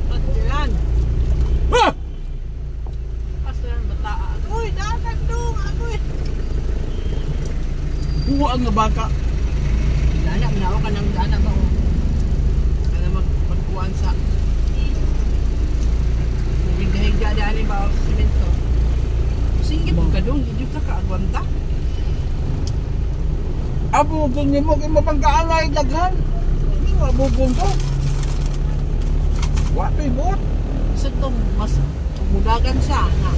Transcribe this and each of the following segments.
Pagkilan. Ah! Kaso yan bataan. Uy, dagat dong. Agoy. Buwa nga baka. Dana, minawa ka ng dana ba o? Kaya magpagkuhan sa higa-higa dali ba o simento. Sige po ka dong, hindi ka kaagwanta. Abugong ni mo kay mapangkaalay daghan. Hindi mo abugong ko. Wato'y bot. Isa to, mas mudagan siya. Ha?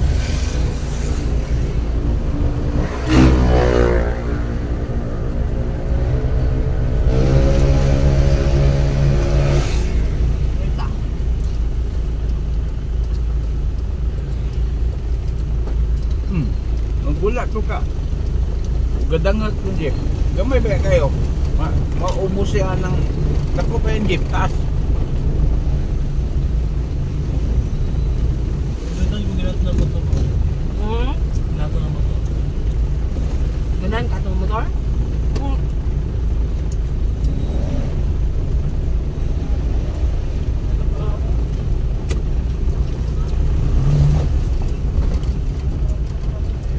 Magbulat ko ka. Gadangat ko jeep. Gamay ba kayo? Maumos siya ng nako pa yung jeep taas. Ganun yung ginat na motor ko. Ginato na motor. Ganan ka itong motor?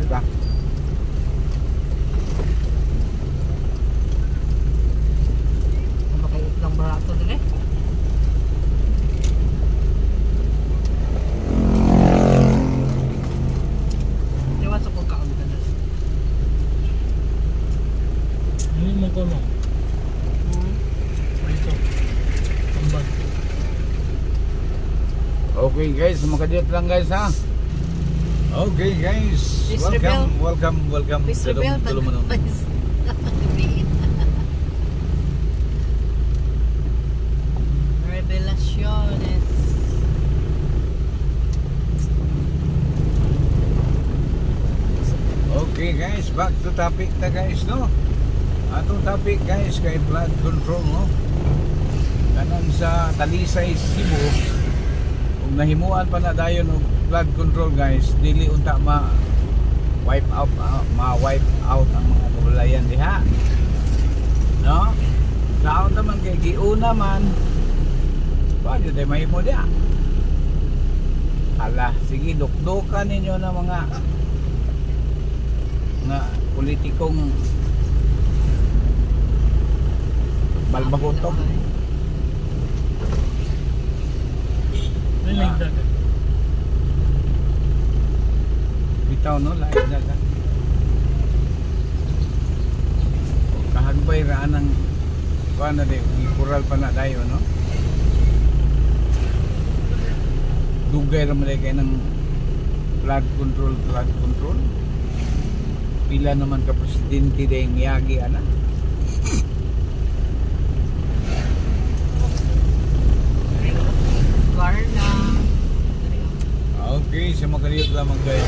Diba? Makayot lang barato din eh. Diwa sa pagkaon ka na. Ano yung motor mo? Ito. Tambal. Okay guys, makadiyot lang guys ha. Okay guys, Please welcome. Please reveal the noise. Revelaciones. Okay guys, back to topic na guys no. Atong topic guys kay flood control no. Kanan sa Talisay, Cebu. Kung nahimuan pa na dayon og flood control guys, dili unta wipe out ang mga kabalayan diha. No? Sao naman kay giuna man. Paano day mahimo dia? Hala, sige dukdukan ninyo na mga politikong balbakutog. Ano yung dagat? Bitaw no, lahat dagat. Kahagbay ra anang kuan na di kural pa na dayo no. Dugay ra man kay ng flood control. Pila naman ka presidente dayong yagi ana. Garna. Okay, sa makaliyot lamang kayo.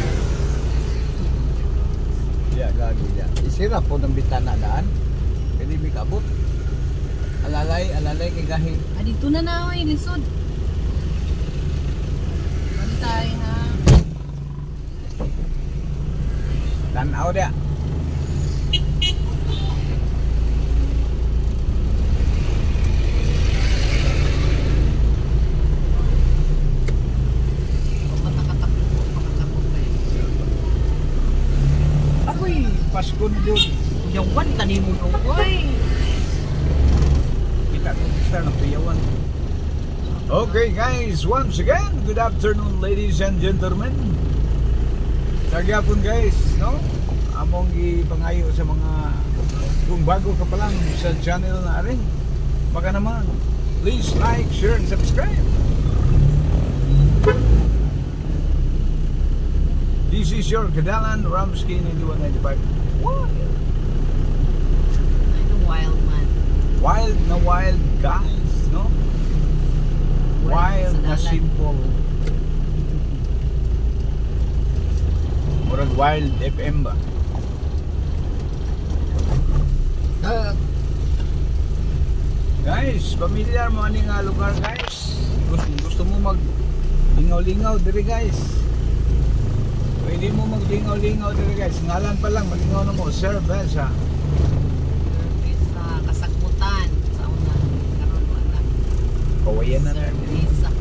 Ya, gagi ya. Isira po ng bitana daan. Pwede may kabot. Alalay kay gahi. Dito na na oy, lisod. Bantay ha. Tanaw dia. Ako'y Pasko na yun. Yawan tani mo no oy. Kita ko isa ng piyawan. Okay guys, once again, good afternoon ladies and gentlemen. Tagyapon guys, no? Among ipangayo sa mga kung bago ka pa lang sa channel na rin. Baka naman, please like, share, and subscribe. This is your Kadalan Ramsky 9195. What? Ano wild man. Wild na wild guys, no? Wild na sa dalan. simple. Murag Wild FM ba? Guys, familiar mo ani nga lugar guys? Gusto mo mag lingaw-lingaw diri guys? Pwede mo maglingaw-lingaw diri guys. Ngalan pa lang, malingaw na mo, Sir Benza. Sa kasagbutan sa una karon wala. Kawayan na na. Servisa.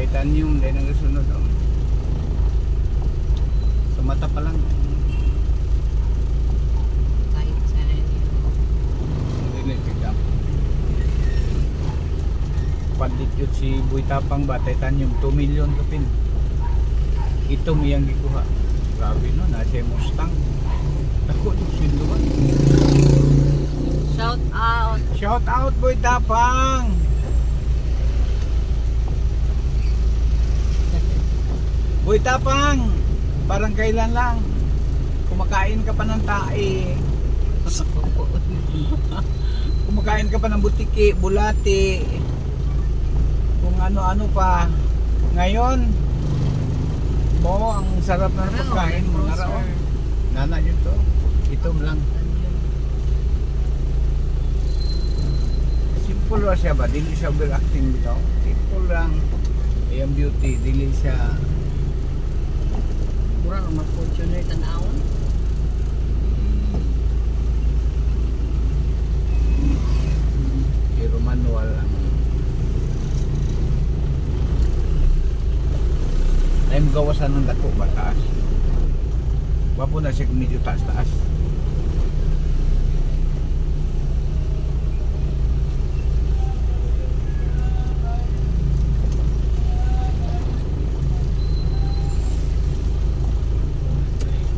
Titanium din ang sunod. Oh. Sa mata pa lang. Dili pick up. Pandit yun si Boy Tapang ba, Titanium 2 million kapin. Ito miyang gikuha. Grabe no, nasa Mustang. Ako yung sinduan. Shout out. Shout out Boy Tapang. Boy Tapang, parang kailan lang kumakain ka pa ng tae. Kumakain ka pa ng butiki, bulati, kung ano-ano pa. Ngayon, ang sarap na pagkain mo. Nara, nana yun to. Ito lang. Simple lang siya ba? Dili siya overacting bitaw. Simple lang. Ayan beauty. Dili siya. Kurang mag-fortuner tanawon. Pero manual lang. Ay magawasan ng dako ba taas? Wapo na siya medyo taas-taas.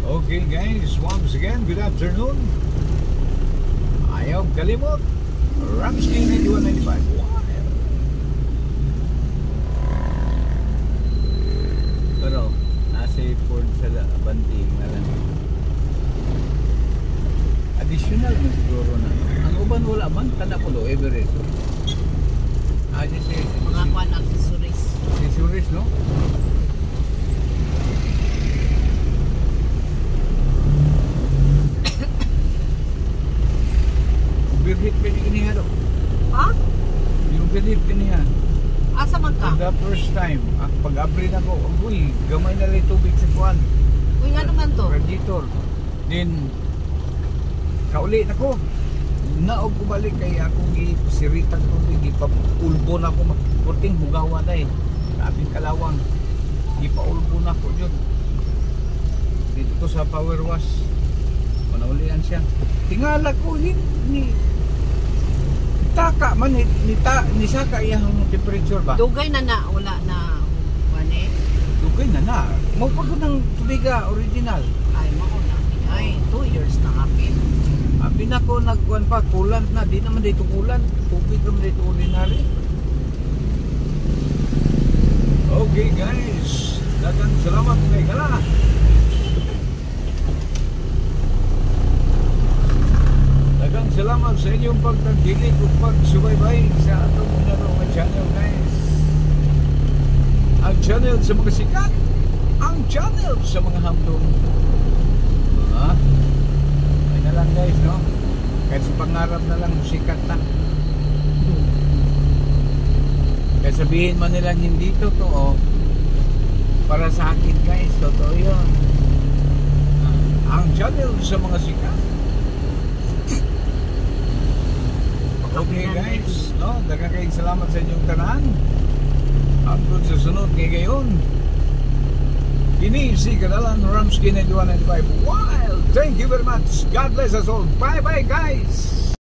Okay guys, once again, good afternoon. Ayaw kalimot. Ramsky 9195. Pero nasa Ford sa Banting na lang. Additional na siguro na. Ang uban wala man, tanda ko do, Everest. Kasi Mga kwan accessories. accessories, no? Overheat pa ni kiniha do. Ha? Yung overheat kiniha. Asa man ka? The first time, pag-abri na ko, uy, gamay na rin tubig sa kuwan. Uy, ano man to? Radiator. Then, kauli na ko. Naog ko balik kay akong ipasiritang tubig, ipapulbo na ko, puting hugawa na eh. Sabing kalawang, ipaulbo na ko yun. Dito ko sa power wash, manaulian siya. Tingala ko, ni taka man, ni saka iyang temperature ba? Dugay na na, wala na. Wane? Dugay na na. Mapagod ng tubiga, original. Ay, mauna. Ay, 2 years na kapit. Abi na ko nagkuhan pa, kulant na. Di naman dito kulant. Tubig naman dito ordinary. Okay guys. Dagang salamat kay Kala. Dagang salamat sa inyong pagtangkilik o pagsubaybay sa atong mga channel guys. Ang channel sa mga sikat. Ang channel sa mga hamdong. Ha? Ay na lang guys, no? Kahit sa pangarap na lang, sikat na. Kaya sabihin man nila hindi totoo, para sa akin guys, totoo yun. Ang channel sa mga sikat. Okay guys, no? Daghang kayong salamat sa inyong tanan. Hanggang sa sunod kay gayon. Kini si Kadalan Ramsky 9195 Wild. Thank you very much. God bless us all. Bye bye guys.